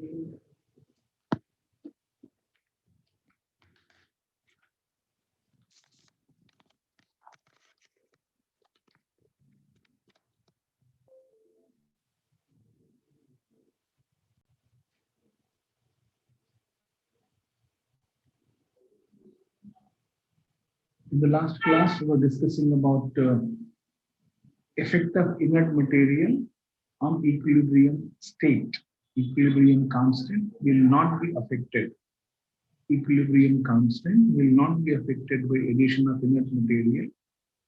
In the last class, we were discussing about effect of inert material on equilibrium state. Equilibrium constant will not be affected. Equilibrium constant will not be affected by addition of inert material.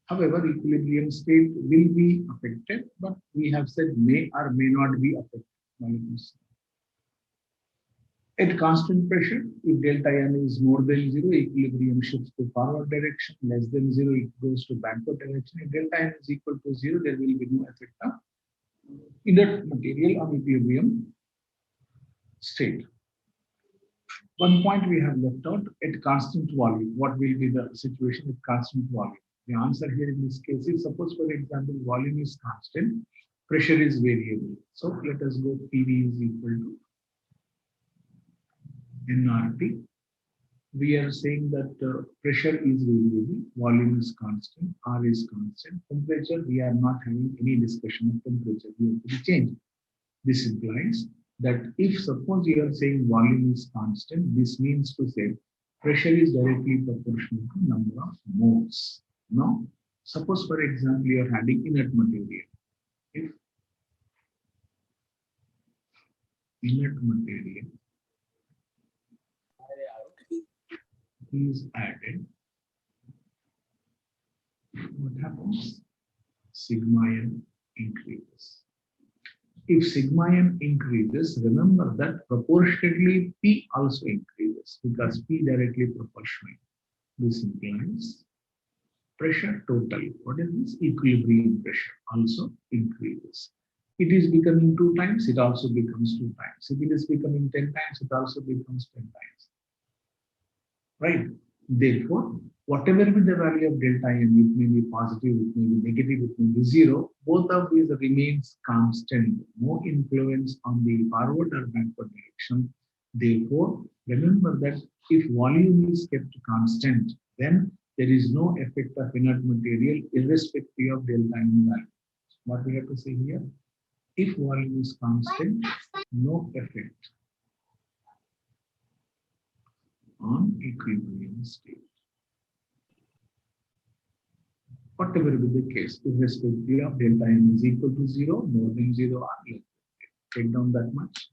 However, equilibrium state will be affected, but we have said may or may not be affected. At constant pressure, if delta n is more than 0, equilibrium shifts to forward direction. Less than 0, it goes to backward direction. If delta n is equal to 0, there will be no effect of inert material on equilibrium state. One point we have left out, at constant volume, what will be the situation with constant volume? The answer here in this case is, suppose for example, volume is constant, pressure is variable. So let us go PV is equal to nRT. We are saying that pressure is variable, volume is constant, R is constant. Temperature, we are not having any discussion of temperature. We have to be changed. This implies that if suppose you are saying volume is constant, this means to say pressure is directly proportional to number of moles. Now, suppose for example, you are adding inert material. If inert material is added, what happens? Sigma n increases. If sigma n increases, remember that proportionately P also increases because P directly proportional. This implies pressure total. What is this? Equilibrium pressure also increases. It is becoming 2 times, it also becomes 2 times. If it is becoming 10 times, it also becomes 10 times. Right? Therefore, whatever be the value of delta n, it may be positive, it may be negative, it may be 0, both of these remains constant, no influence on the forward or backward direction. Therefore, remember that if volume is kept constant, then there is no effect of inert material irrespective of delta n value. What we have to say here? If volume is constant, no effect on equilibrium state. Whatever be the case, irrespective of delta n is equal to 0, more than 0, or less. Take down that much.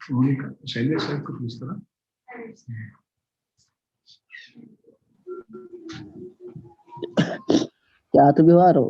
Monica, Shailesh sir को पूछ रहा. क्या तो व्यवहार हो.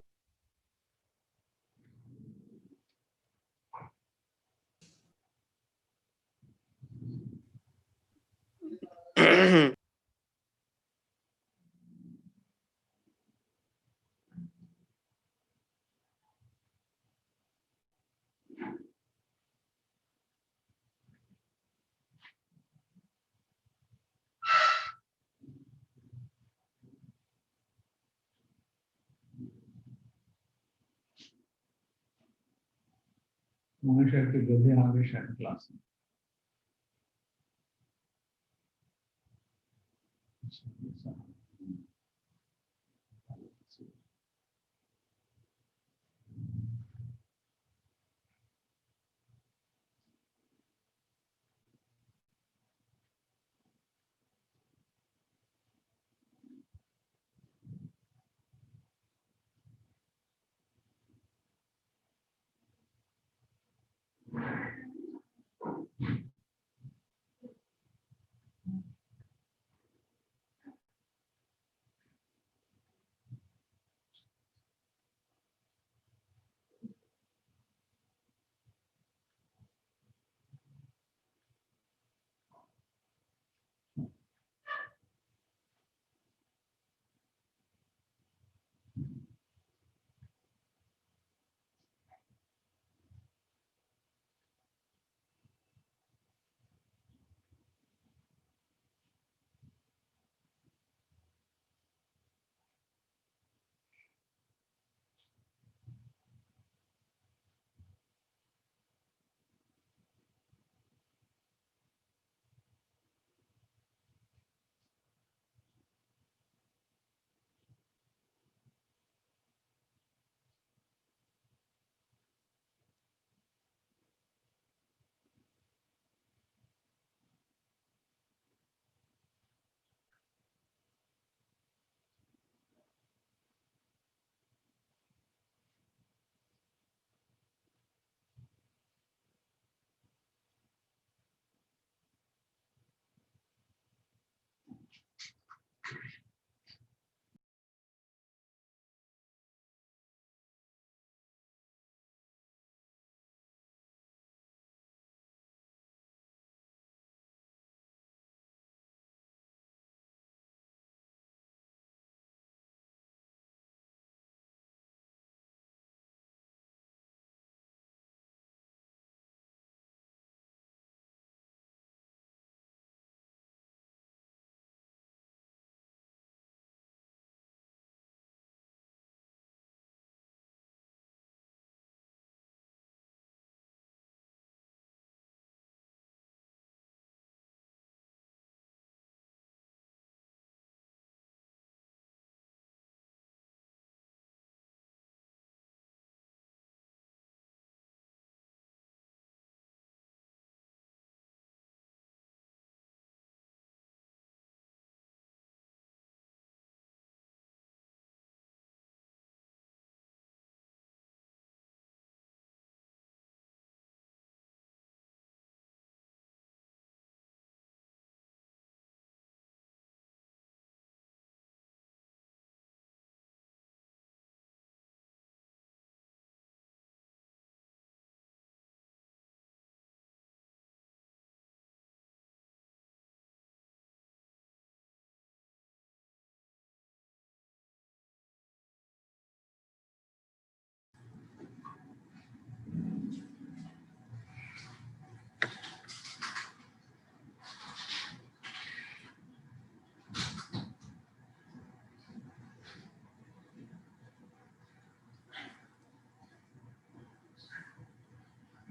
महाशय के गधे आ गए शायद क्लास में.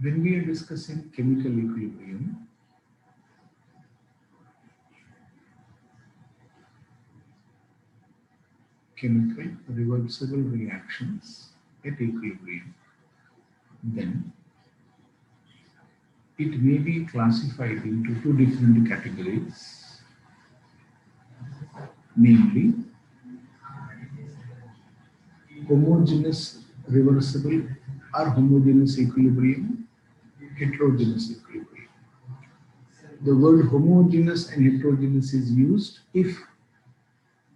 When we are discussing chemical equilibrium, chemical reversible reactions at equilibrium, then it may be classified into two different categories, namely homogeneous reversible or homogeneous equilibrium, heterogeneous equilibrium. The word homogeneous and heterogeneous is used if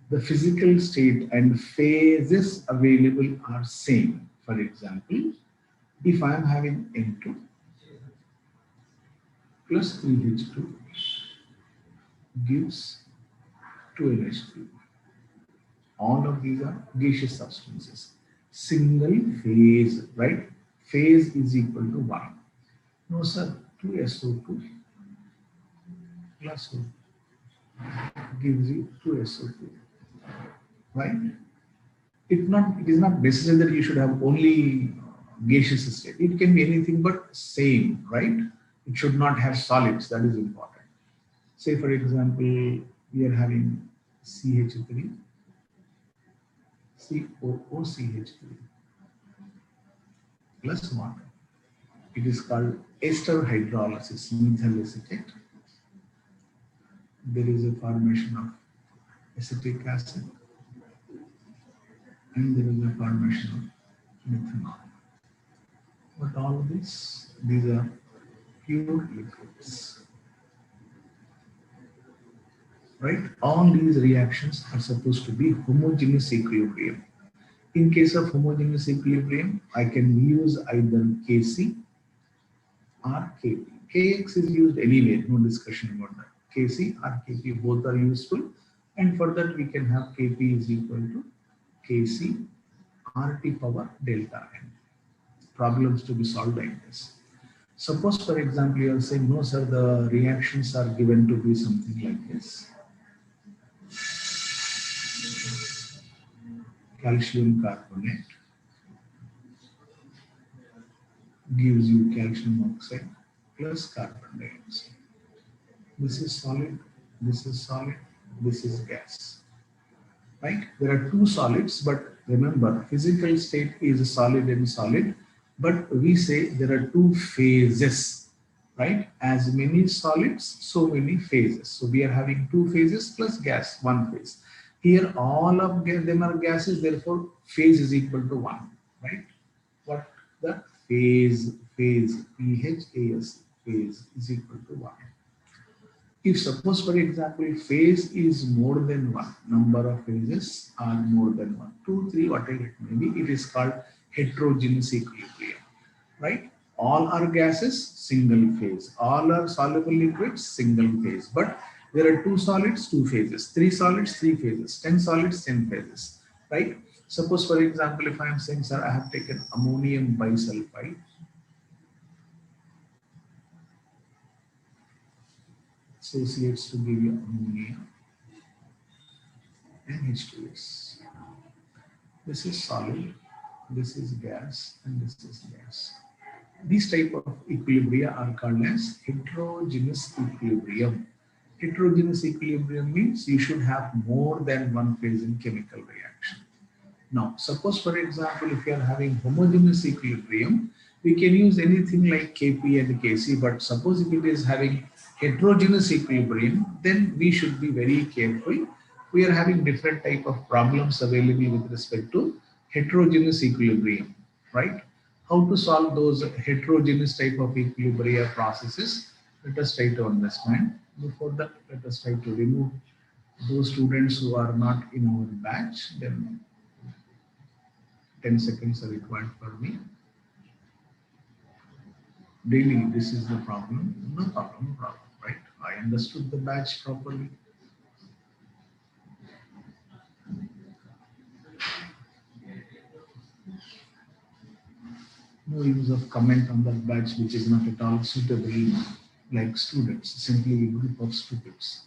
the physical state and phases available are same. For example, if I am having N2 plus 3H2 gives 2NH3. All of these are gaseous substances. Single phase, right? Phase is equal to 1. No, sir, 2SO2 plus O gives you 2SO2. Right? It is not necessary that you should have only gaseous state. It can be anything but same, right? It should not have solids. That is important. Say, for example, we are having CH3, COOCH3 plus water. It is called ester hydrolysis, methyl acetate. There is a formation of acetic acid and there is a formation of methanol. But all this, these are pure liquids, right? All these reactions are supposed to be homogeneous equilibrium. In case of homogeneous equilibrium, I can use either Kc or Kp. Kx is used anyway, no discussion about that. Kc or Kp, both are useful. And for that, we can have Kp is equal to Kc RT power delta N. Problems to be solved like this. Suppose, for example, you are saying, no, sir, the reactions are given to be something like this. Calcium carbonate gives you calcium oxide plus carbon dioxide. This is solid, this is solid, this is gas. Right? There are two solids, but remember, physical state is solid and solid, but we say there are two phases, right? As many solids, so many phases. So we are having two phases plus gas, one phase. Here, all of them are gases, therefore phase is equal to 1, right? What the phase, PHAS, phase is equal to 1. If suppose, for example, phase is more than 1, number of phases are more than 1, 2, 3, whatever it may be, it is called heterogeneous equilibrium, right? All are gases, single phase. All are soluble liquids, single phase. But there are two solids, two phases. 3 solids, 3 phases. 10 solids, 10 phases, right? Suppose, for example, if I am saying, sir, I have taken ammonium bisulfide, associates to give you ammonia and H2S. This is solid, this is gas, and this is gas. These type of equilibria are called as heterogeneous equilibrium. Heterogeneous equilibrium means you should have more than one phase in chemical reaction. Now, suppose, for example, if you are having homogeneous equilibrium, we can use anything like Kp and Kc, but suppose if it is having heterogeneous equilibrium, then we should be very careful. We are having different type of problems available with respect to heterogeneous equilibrium, right? How to solve those heterogeneous type of equilibria processes? Let us try to understand. Before that, let us try to remove those students who are not in our batch. Then 10 seconds are required for me. Daily, this is the problem. No problem, right? I understood the batch properly. No use of comment on that batch which is not at all suitable, like students, simply a group of students.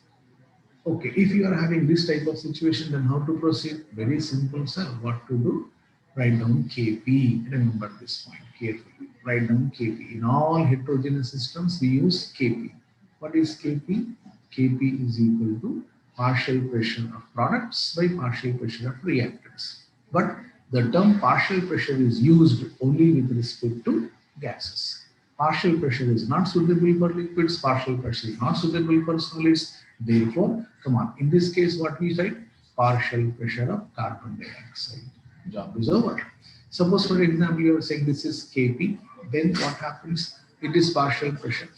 Okay, if you are having this type of situation, then how to proceed? Very simple, sir. What to do? Write down Kp. Remember this point carefully. Write down Kp. In all heterogeneous systems, we use Kp. What is Kp? Kp is equal to partial pressure of products by partial pressure of reactants. But the term partial pressure is used only with respect to gases. Partial pressure is not suitable for liquids, partial pressure is not suitable for solids. Therefore, come on, in this case, what we write? Partial pressure of carbon dioxide. Job is over. Suppose, for example, you are saying this is Kp, then what happens? It is partial pressure.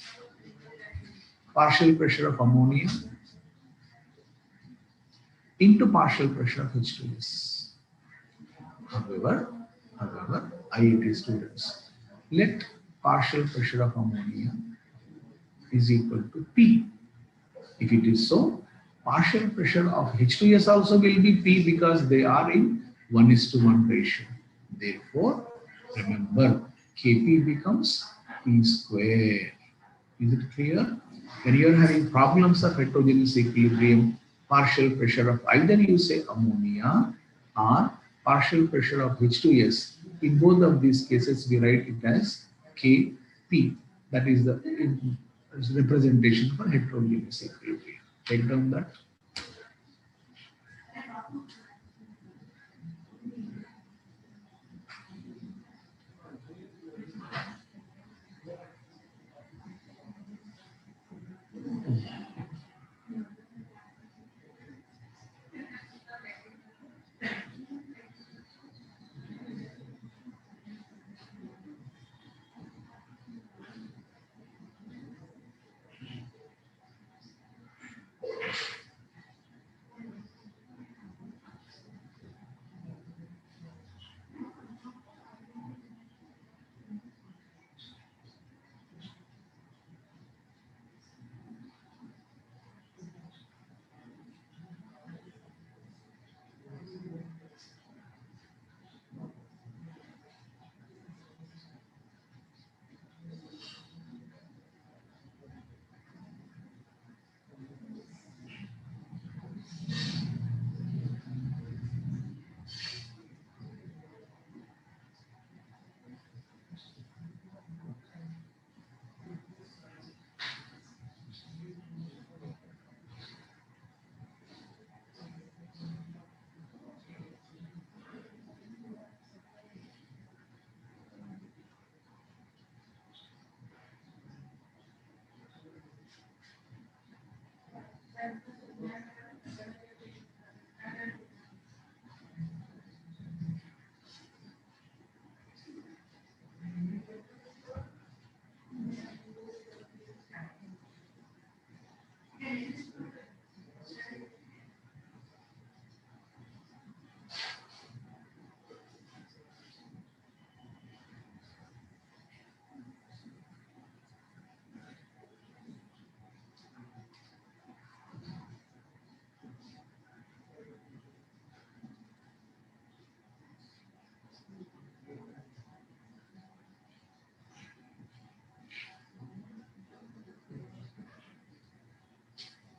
Partial pressure of ammonia into partial pressure of H2S. However, IIT students, let partial pressure of ammonia is equal to P. If it is so, partial pressure of H2S also will be P because they are in 1:1 ratio. Therefore, remember, Kp becomes P square. Is it clear? When you are having problems of heterogeneous equilibrium, partial pressure of either you say ammonia or partial pressure of H2S In both of these cases, we write it as Kp. That is the representation for heterogeneous equilibrium. Take down that.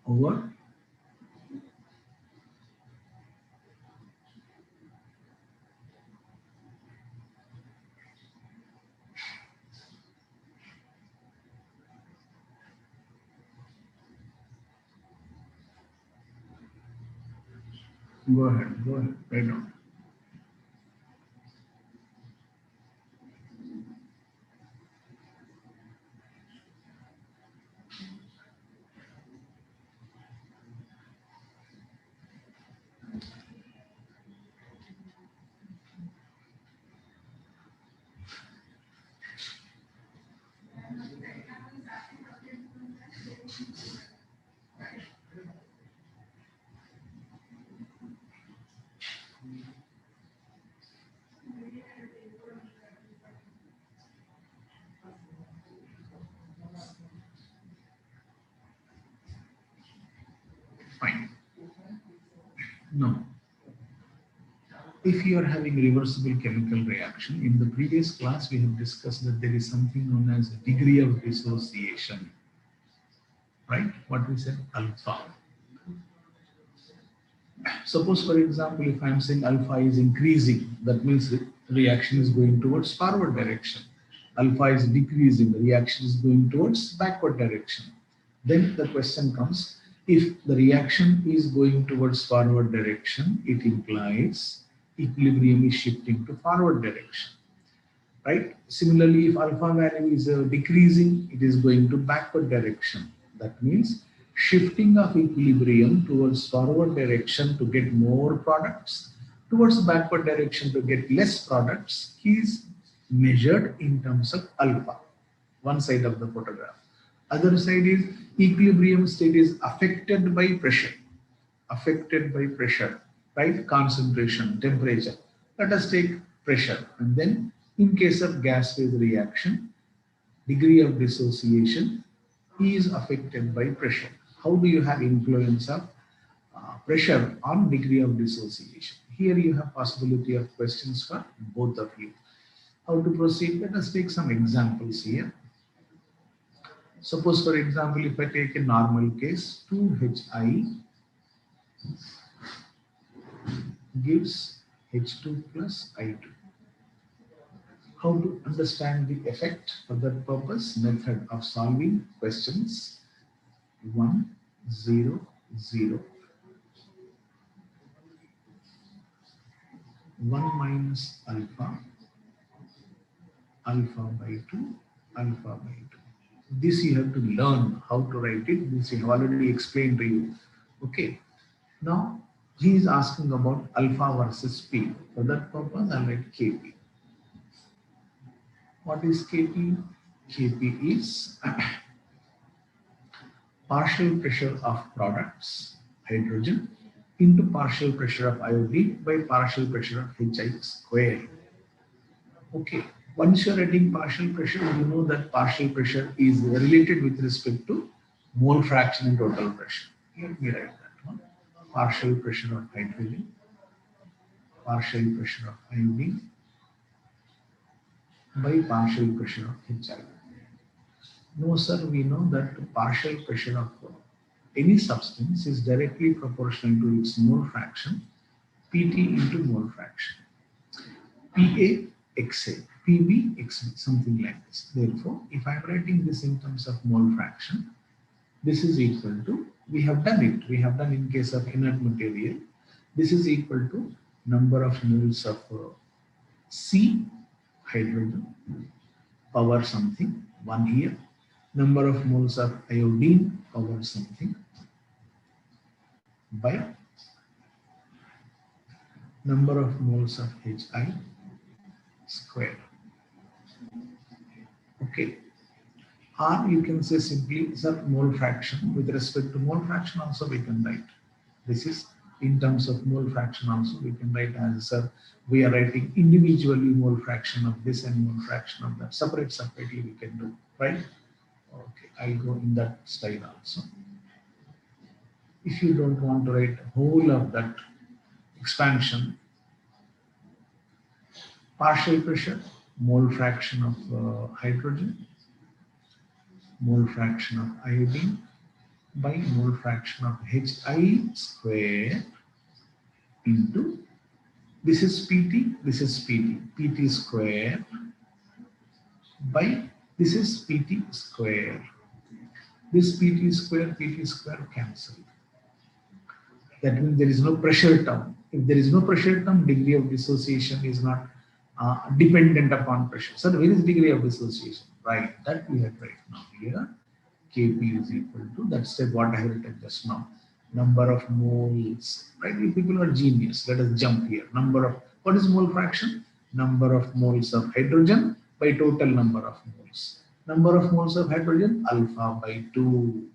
Over. Go ahead. Go ahead. Write down. Fine. Now, if you are having reversible chemical reaction, in the previous class we have discussed that there is something known as degree of dissociation, right? What we said, alpha. Suppose, for example, if I am saying alpha is increasing, that means the reaction is going towards forward direction. Alpha is decreasing, the reaction is going towards backward direction. Then the question comes, if the reaction is going towards forward direction, it implies equilibrium is shifting to forward direction, right? Similarly, if alpha value is decreasing, it is going to backward direction. That means shifting of equilibrium towards forward direction to get more products, towards backward direction to get less products is measured in terms of alpha, one side of the photograph. Other side is equilibrium state is affected by pressure, right? Concentration, temperature. Let us take pressure. And then in case of gas phase reaction, degree of dissociation is affected by pressure. How do you have influence of pressure on degree of dissociation? Here you have possibility of questions for both of you. How to proceed? Let us take some examples here. Suppose, for example, if I take a normal case, 2Hi gives H2 plus I2. How to understand the effect? For that purpose, method of solving questions 1, 0, 0, 1 minus alpha, alpha by 2, alpha by 2. This you have to learn how to write it. This I have already explained to you. Okay. Now, he is asking about alpha versus P. For that purpose, I'll write Kp. What is Kp? Kp is partial pressure of products, hydrogen, into partial pressure of iodine by partial pressure of Hi square. Okay. Once you're writing partial pressure, you know that partial pressure is related with respect to mole fraction and total pressure. Let me write that one. Partial pressure of hydrogen, partial pressure of iodine by partial pressure of Hi. No, sir, we know that partial pressure of any substance is directly proportional to its mole fraction, Pt into mole fraction. Pa, Xa, Pb, Xb, something like this. Therefore, if I am writing this in terms of mole fraction, this is equal to, we have done it, we have done in case of inert material, this is equal to number of moles of C, hydrogen, power something, 1 here, number of moles of iodine, power something, by number of moles of Hi square. Okay. Or you can say simply, sir, mole fraction. With respect to mole fraction also we can write. This is in terms of mole fraction also we can write as, sir, we are writing individually mole fraction of this and mole fraction of that. Separately we can do, right? Okay, I'll go in that style also. If you don't want to write whole of that expansion, partial pressure, mole fraction of hydrogen, mole fraction of iodine by mole fraction of Hi square into, this is Pt, this is Pt, Pt square by, this is Pt square. This Pt square cancel. That means there is no pressure term. If there is no pressure term, degree of dissociation is not dependent upon pressure. So where is degree of dissociation? Right, that we have right now here. Kp is equal to, that's step what I have written just now. Number of moles, right? You people are genius. Let us jump here. Number of, what is mole fraction? Number of moles of hydrogen by total number of moles. Number of moles of hydrogen, alpha by 2.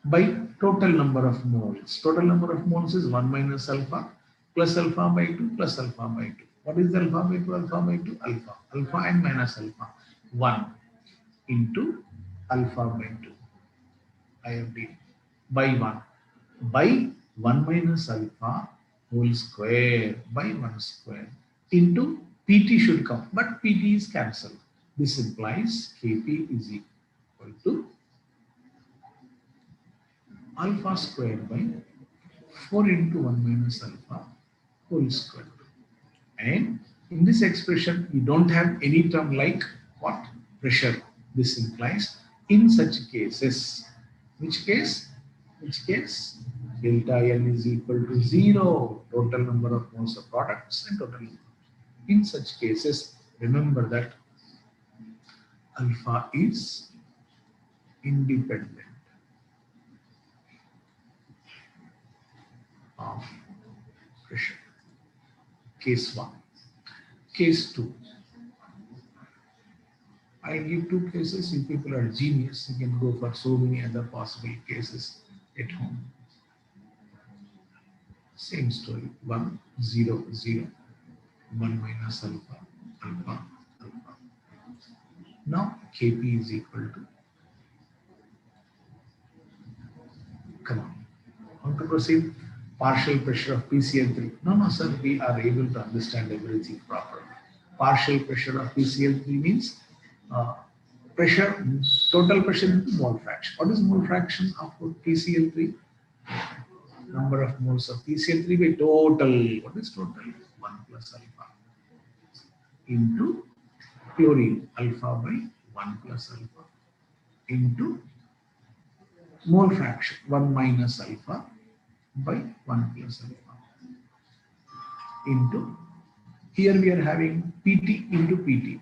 By total number of moles. Total number of moles is 1 minus alpha plus alpha by 2 plus alpha by 2. What is alpha by 2? Alpha by 2, alpha. Alpha and minus alpha. 1 into alpha by 2. Iodine by 1. By 1 minus alpha whole square by 1 square into Pt should come. But Pt is cancelled. This implies Kp is equal to alpha square by 4 into 1 minus alpha whole square. And in this expression, you don't have any term like what? Pressure. This implies in such cases, which case? Which case? Delta N is equal to 0, total number of moles of products and total number. In such cases, remember that alpha is independent of pressure. Case 1. Case 2. I give 2 cases. You people are genius. You can go for so many other possible cases at home. Same story. 1, 0, 0. 1 minus alpha, alpha, alpha. Now Kp is equal to, come on, how to proceed? Partial pressure of PCl3. No, sir, we are able to understand everything properly. Partial pressure of PCl3 means pressure, total pressure into mole fraction. What is mole fraction of PCl3? Number of moles of PCl3 by total. What is total? 1 plus alpha into chlorine alpha by 1 plus alpha into mole fraction 1 minus alpha by 1 plus alpha into, here we are having PT into PT.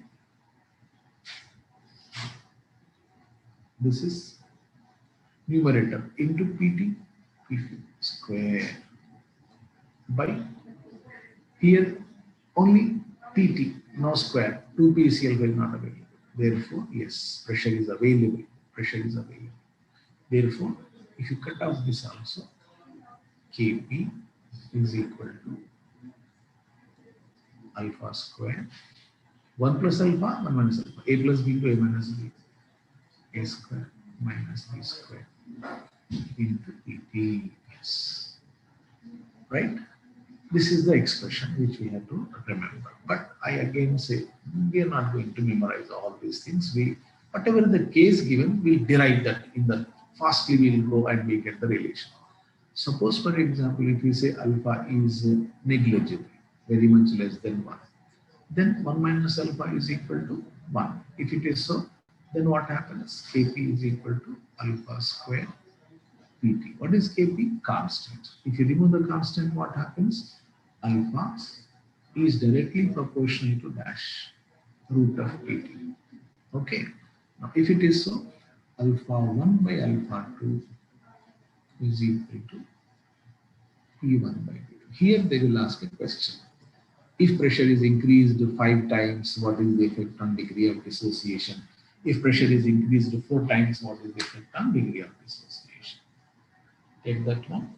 This is numerator into PT, PT square by, here only PT, no square, 2 PCl will not available. Therefore, yes, pressure is available. Pressure is available. Therefore, if you cut off this also, Kp is equal to alpha square 1 plus alpha 1 minus alpha, a plus b into a minus b, a square minus b square into pt. Yes, right? This is the expression which we have to remember. But I again say we are not going to memorize all these things. We, whatever the case given, we'll derive that in the fastly. We'll go and we get the relation. Suppose, for example, if we say alpha is negligible, very much less than 1, then 1 minus alpha is equal to 1. If it is so, then what happens? Kp is equal to alpha square Pt. What is Kp? Constant. If you remove the constant, what happens? Alpha is directly proportional to dash root of Pt. Okay. Now, if it is so, alpha 1 by alpha 2 is equal to P1 by P2. Here they will ask a question. If pressure is increased 5 times, what is the effect on degree of dissociation? If pressure is increased 4 times, what is the effect on degree of dissociation? Take that one.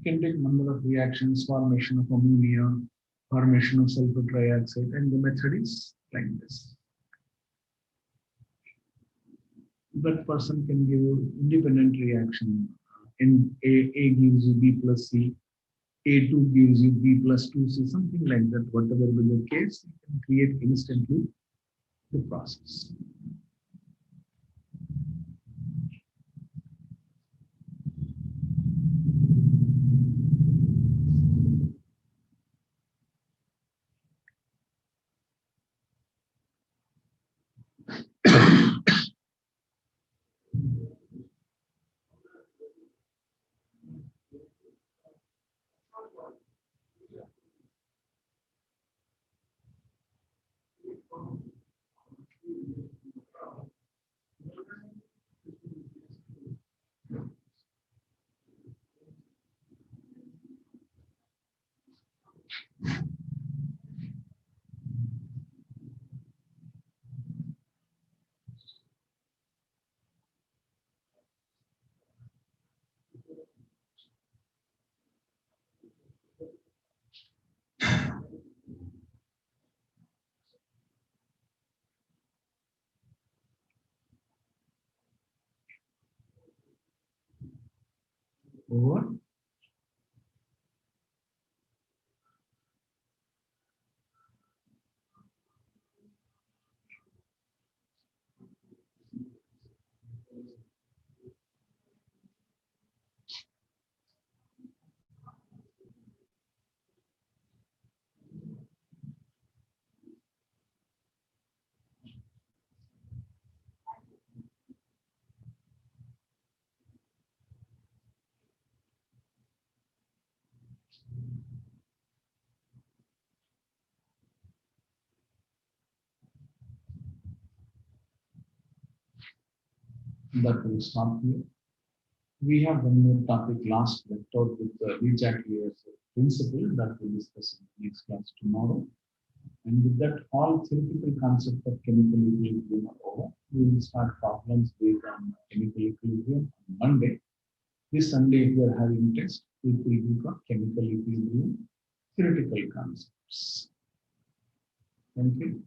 You can take number of reactions, formation of ammonia, formation of sulfur trioxide, and the method is like this. That person can give you independent reaction. In A gives you B plus C, A2 gives you B plus 2C, something like that. Whatever be the case, you can create instantly the process. over that will stop here. We have one more topic last lecture with the Lee-Jacquier's principle that we'll discuss in the next class tomorrow. And with that, all theoretical concepts of chemical equilibrium are over. We will start problems based on chemical equilibrium on Monday. This Sunday, if we are having test, it will be for chemical equilibrium theoretical concepts. Thank you.